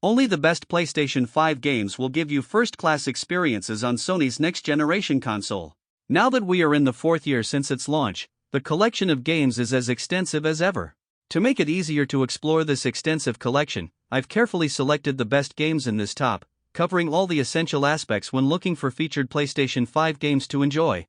Only the best PlayStation 5 games will give you first-class experiences on Sony's next-generation console. Now that we are in the fourth year since its launch, the collection of games is as extensive as ever. To make it easier to explore this extensive collection, I've carefully selected the best games in this top, covering all the essential aspects when looking for featured PlayStation 5 games to enjoy.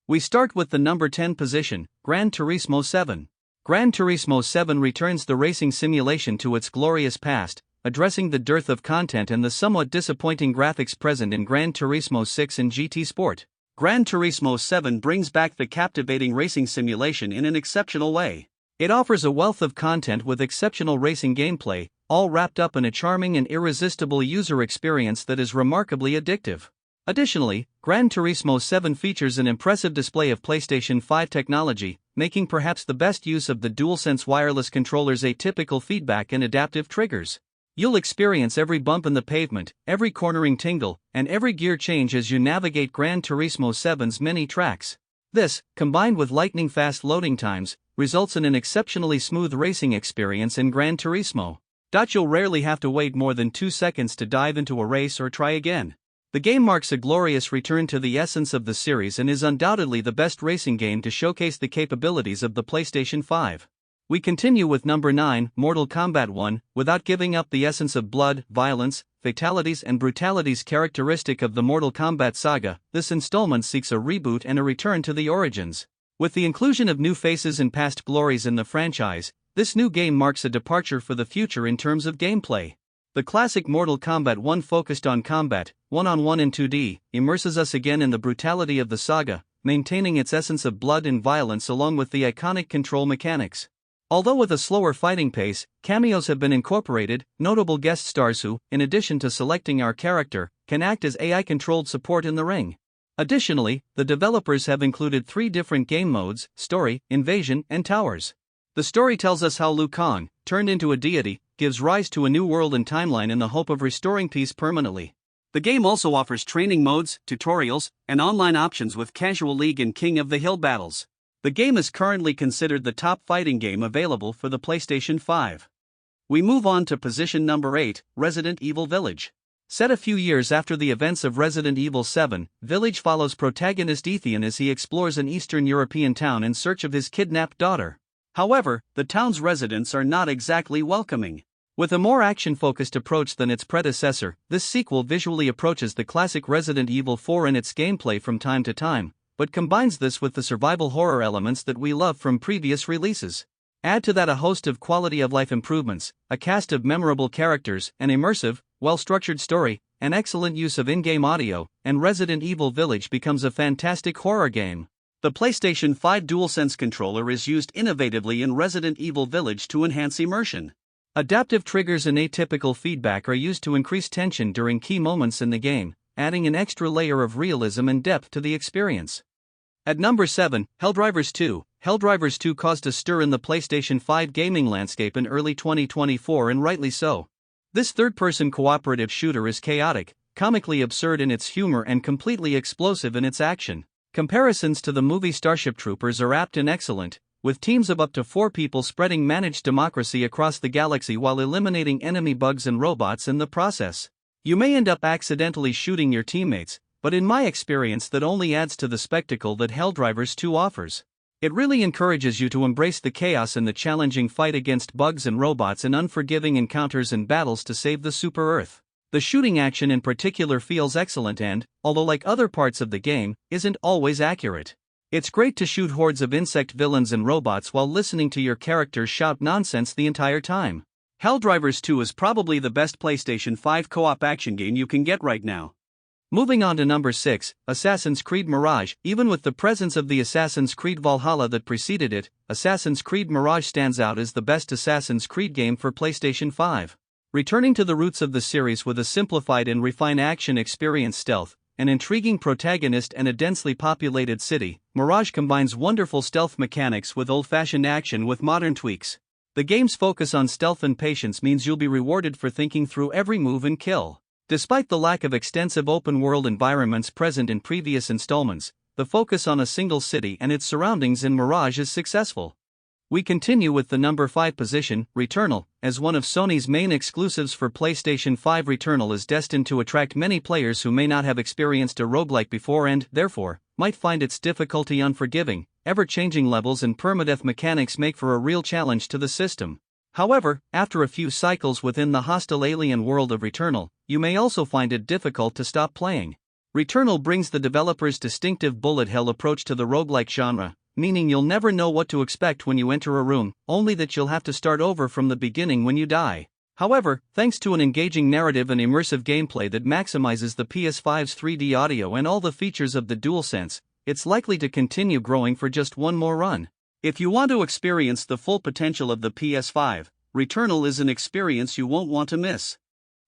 We start with the number 10 position, Gran Turismo 7. Gran Turismo 7 returns the racing simulation to its glorious past, addressing the dearth of content and the somewhat disappointing graphics present in Gran Turismo 6 and GT Sport. Gran Turismo 7 brings back the captivating racing simulation in an exceptional way. It offers a wealth of content with exceptional racing gameplay, all wrapped up in a charming and irresistible user experience that is remarkably addictive. Additionally, Gran Turismo 7 features an impressive display of PlayStation 5 technology, making perhaps the best use of the DualSense wireless controller's atypical feedback and adaptive triggers. You'll experience every bump in the pavement, every cornering tingle, and every gear change as you navigate Gran Turismo 7's many tracks. This, combined with lightning-fast loading times, results in an exceptionally smooth racing experience in Gran Turismo. You'll rarely have to wait more than 2 seconds to dive into a race or try again. The game marks a glorious return to the essence of the series and is undoubtedly the best racing game to showcase the capabilities of the PlayStation 5. We continue with number 9, Mortal Kombat 1, without giving up the essence of blood, violence, fatalities and brutalities characteristic of the Mortal Kombat saga. This installment seeks a reboot and a return to the origins. With the inclusion of new faces and past glories in the franchise, this new game marks a departure for the future in terms of gameplay. The classic Mortal Kombat 1 focused on combat, one-on-one in 2D, immerses us again in the brutality of the saga, maintaining its essence of blood and violence along with the iconic control mechanics. Although with a slower fighting pace, cameos have been incorporated, notable guest stars who, in addition to selecting our character, can act as AI-controlled support in the ring. Additionally, the developers have included 3 different game modes: Story, Invasion, and Towers. The story tells us how Liu Kang, turned into a deity, gives rise to a new world and timeline in the hope of restoring peace permanently. The game also offers training modes, tutorials, and online options with Casual League and King of the Hill battles. The game is currently considered the top fighting game available for the PlayStation 5. We move on to position number 8, Resident Evil Village. Set a few years after the events of Resident Evil 7, Village follows protagonist Ethan as he explores an Eastern European town in search of his kidnapped daughter. However, the town's residents are not exactly welcoming. With a more action-focused approach than its predecessor, this sequel visually approaches the classic Resident Evil 4 in its gameplay from time to time, but combines this with the survival horror elements that we love from previous releases. Add to that a host of quality-of-life improvements, a cast of memorable characters, an immersive, well-structured story, and excellent use of in-game audio, and Resident Evil Village becomes a fantastic horror game. The PlayStation 5 DualSense controller is used innovatively in Resident Evil Village to enhance immersion. Adaptive triggers and atypical feedback are used to increase tension during key moments in the game, adding an extra layer of realism and depth to the experience. At number 7, Helldivers 2. Helldivers 2 caused a stir in the PlayStation 5 gaming landscape in early 2024, and rightly so. This third-person cooperative shooter is chaotic, comically absurd in its humor and completely explosive in its action. Comparisons to the movie Starship Troopers are apt and excellent, with teams of up to 4 people spreading managed democracy across the galaxy while eliminating enemy bugs and robots in the process. You may end up accidentally shooting your teammates, but in my experience that only adds to the spectacle that Helldivers 2 offers. It really encourages you to embrace the chaos in the challenging fight against bugs and robots and unforgiving encounters and battles to save the Super Earth. The shooting action in particular feels excellent and, although like other parts of the game, isn't always accurate. It's great to shoot hordes of insect villains and robots while listening to your characters shout nonsense the entire time. Helldivers 2 is probably the best PlayStation 5 co-op action game you can get right now. Moving on to number 6, Assassin's Creed Mirage. Even with the presence of the Assassin's Creed Valhalla that preceded it, Assassin's Creed Mirage stands out as the best Assassin's Creed game for PlayStation 5. Returning to the roots of the series with a simplified and refined action experience, stealth, an intriguing protagonist and a densely populated city, Mirage combines wonderful stealth mechanics with old-fashioned action with modern tweaks. The game's focus on stealth and patience means you'll be rewarded for thinking through every move and kill. Despite the lack of extensive open-world environments present in previous installments, the focus on a single city and its surroundings in Mirage is successful. We continue with the number 5 position, Returnal, as one of Sony's main exclusives for PlayStation 5. Returnal is destined to attract many players who may not have experienced a roguelike before and, therefore, might find its difficulty unforgiving. Ever-changing levels and permadeath mechanics make for a real challenge to the system. However, after a few cycles within the hostile alien world of Returnal, you may also find it difficult to stop playing. Returnal brings the developer's distinctive bullet hell approach to the roguelike genre, meaning you'll never know what to expect when you enter a room, only that you'll have to start over from the beginning when you die. However, thanks to an engaging narrative and immersive gameplay that maximizes the PS5's 3D audio and all the features of the DualSense, it's likely to continue growing for just one more run. If you want to experience the full potential of the PS5, Returnal is an experience you won't want to miss.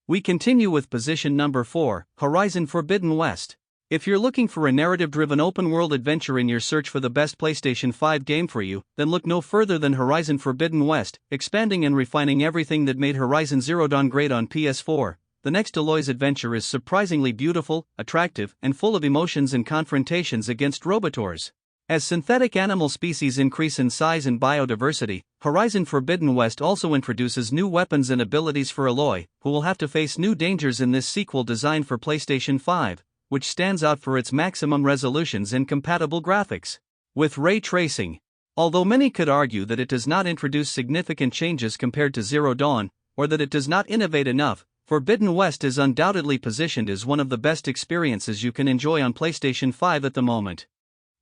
We continue with position number 4, Horizon Forbidden West. If you're looking for a narrative-driven open-world adventure in your search for the best PlayStation 5 game for you, then look no further than Horizon Forbidden West, expanding and refining everything that made Horizon Zero Dawn great on PS4. The next Aloy's adventure is surprisingly beautiful, attractive, and full of emotions and confrontations against Robotors. As synthetic animal species increase in size and biodiversity, Horizon Forbidden West also introduces new weapons and abilities for Aloy, who will have to face new dangers in this sequel designed for PlayStation 5, which stands out for its maximum resolutions and compatible graphics. With ray tracing. Although many could argue that it does not introduce significant changes compared to Zero Dawn, or that it does not innovate enough, Forbidden West is undoubtedly positioned as one of the best experiences you can enjoy on PlayStation 5 at the moment.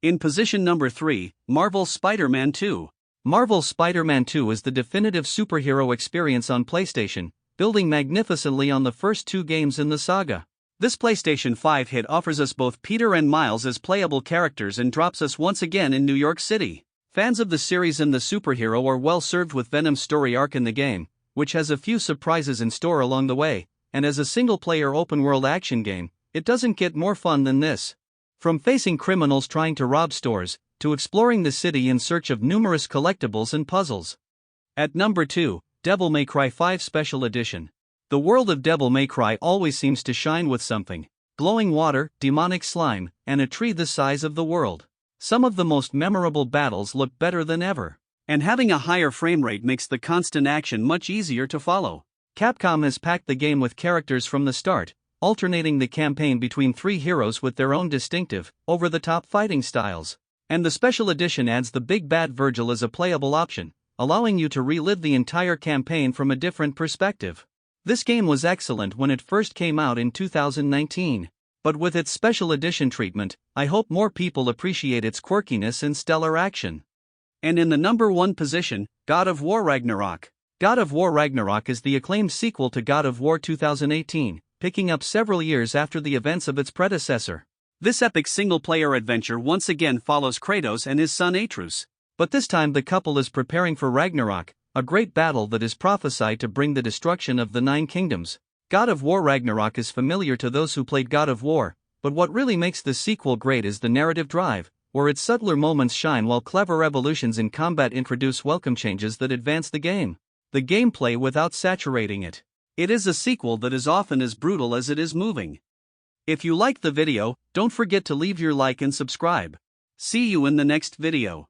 In position number 3, Marvel's Spider-Man 2. Marvel's Spider-Man 2 is the definitive superhero experience on PlayStation, building magnificently on the first 2 games in the saga. This PlayStation 5 hit offers us both Peter and Miles as playable characters and drops us once again in New York City. Fans of the series and the superhero are well served with Venom's story arc in the game, which has a few surprises in store along the way, and as a single-player open-world action game, it doesn't get more fun than this. From facing criminals trying to rob stores, to exploring the city in search of numerous collectibles and puzzles. At number 2, Devil May Cry 5 Special Edition. The world of Devil May Cry always seems to shine with something: glowing water, demonic slime, and a tree the size of the world. Some of the most memorable battles look better than ever, and having a higher frame rate makes the constant action much easier to follow. Capcom has packed the game with characters from the start, alternating the campaign between 3 heroes with their own distinctive, over-the-top fighting styles. And the special edition adds the Big Bad Virgil as a playable option, allowing you to relive the entire campaign from a different perspective. This game was excellent when it first came out in 2019, but with its special edition treatment, I hope more people appreciate its quirkiness and stellar action. And in the number 1 position, God of War Ragnarok. God of War Ragnarok is the acclaimed sequel to God of War 2018, picking up several years after the events of its predecessor. This epic single-player adventure once again follows Kratos and his son Atreus, but this time the couple is preparing for Ragnarok, a great battle that is prophesied to bring the destruction of the 9 kingdoms. God of War Ragnarok is familiar to those who played God of War, but what really makes the sequel great is the narrative drive, where its subtler moments shine while clever evolutions in combat introduce welcome changes that advance the game. The gameplay without saturating it. It is a sequel that is often as brutal as it is moving. If you liked the video, don't forget to leave your like and subscribe. See you in the next video.